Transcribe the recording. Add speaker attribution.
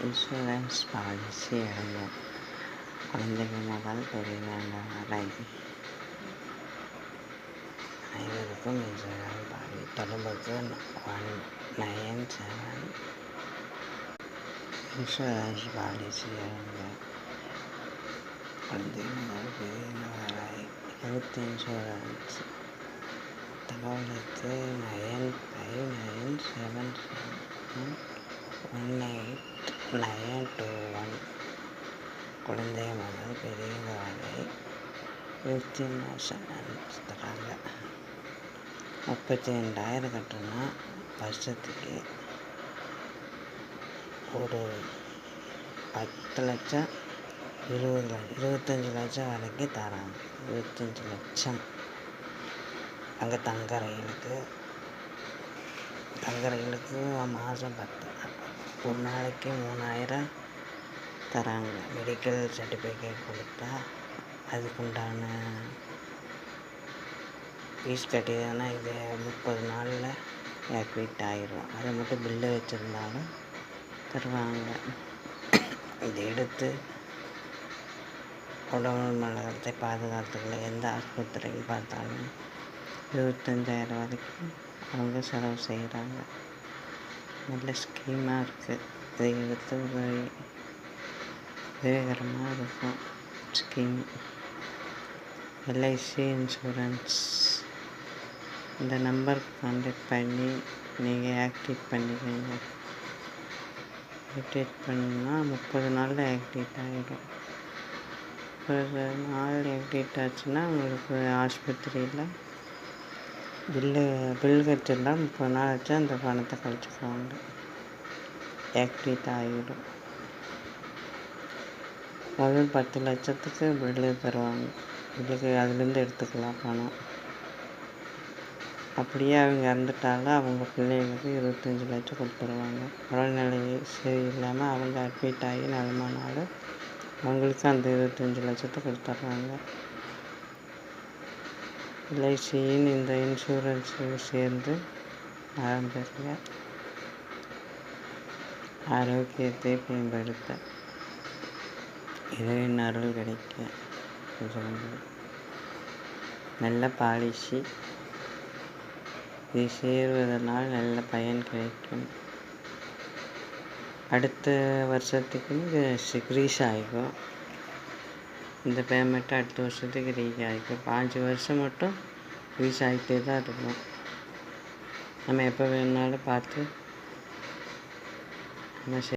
Speaker 1: Insurance policy எடுங்க. குழந்தைகள் முதல் பெரியவங்க வரை அனைவருக்கும் இன்சூரன்ஸ் பாலிசி. தொடர்புக்கு 197. இன்சூரன்ஸ் பாலிசி எடுங்க. குழந்தைகள் முதல் பெரியவங்க வரை ஹெல்த் இன்சூரன்ஸ். தகவலுக்கு 95971891. குழந்தை முதல் பெரியவங்க வரை ஹெல்த் இன்சூரன்ஸ் தராங்க. 32,000 கட்டணும்னா வருஷத்துக்கு ஒரு 10 லட்சம் 25 லட்சம் வரைக்கும் தராங்க. 25 லட்சம். அங்கே தங்க ரயிலுக்கு மாதம் 10, ஒரு நாளைக்கு 3,000 தராங்க. மெடிக்கல் சர்டிஃபிகேட் கொடுத்தா அதுக்குண்டான ஃபீஸ் கட்டிதானா இது 30 நாளில் ஆக்டிவேட் ஆகிரும். அதை மட்டும் பில்லு வச்சுருந்தாலும் தருவாங்க. இதை எடுத்து உடல் நலத்தை பாதுகாத்துக்கலாம். எந்த ஆஸ்பத்திரியில் பார்த்தாலும் 25,000 வரைக்கும் அவங்க செலவு செய்கிறாங்க. நல்ல ஸ்கீமாக இருக்குது. இதை எடுத்து உதவிகரமாக இருக்கும் ஸ்கீம். LIC insurance. இந்த நம்பருக்கு கான்டாக்ட் பண்ணி நீங்கள் ஆக்டிவேட் பண்ணிக்கோங்க. ஆக்டிவேட் பண்ணால் 30 நாளில் ஆக்டிவேட் ஆகிடும். 30 நாள் ஆக்டிவேட் ஆச்சுன்னா உங்களுக்கு ஆஸ்பத்திரியில் பில் கட்டிருந்தால் 30 நாள் ஆச்சு அந்த பணத்தை கழிச்சுக்குவாங்க. ஆக்டிவேட் ஆகிடும். முதல் 10 லட்சத்துக்கு பில்லு தருவாங்க. பில்லுக்கு அதுலேருந்து எடுத்துக்கலாம் பணம். அப்படியே அவங்க இறந்துட்டாலும் அவங்க பிள்ளைங்களுக்கு 25 லட்சம் கொடுத்துருவாங்க. உடல்நிலை சரியில்லாமல் அவங்க அட்மிட் ஆகி நலமானாலும் அவங்களுக்கு அந்த 25 லட்சத்தை கொடுத்துட்றாங்க. LICயின் இந்த இன்சூரன்ஸில் சேர்ந்து பாரம்பரிய ஆரோக்கியத்தை மேம்படுத்த இறைவன் அருள் கிடைக்க நல்ல பாலிசி. இதை சேருவதனால் நல்ல பயன் கிடைக்கும். அடுத்த வருஷத்துக்கு இது ரீச் ஆகிக்கும். இந்த பேமெண்ட்டு அடுத்த வருஷத்துக்கு ரீச் ஆகிக்கும். 5 வருஷம் மட்டும் ரீச் ஆகிட்டே தான் இருக்கும். நம்ம எப்போ வேணுனாலும் பார்த்து நம்ம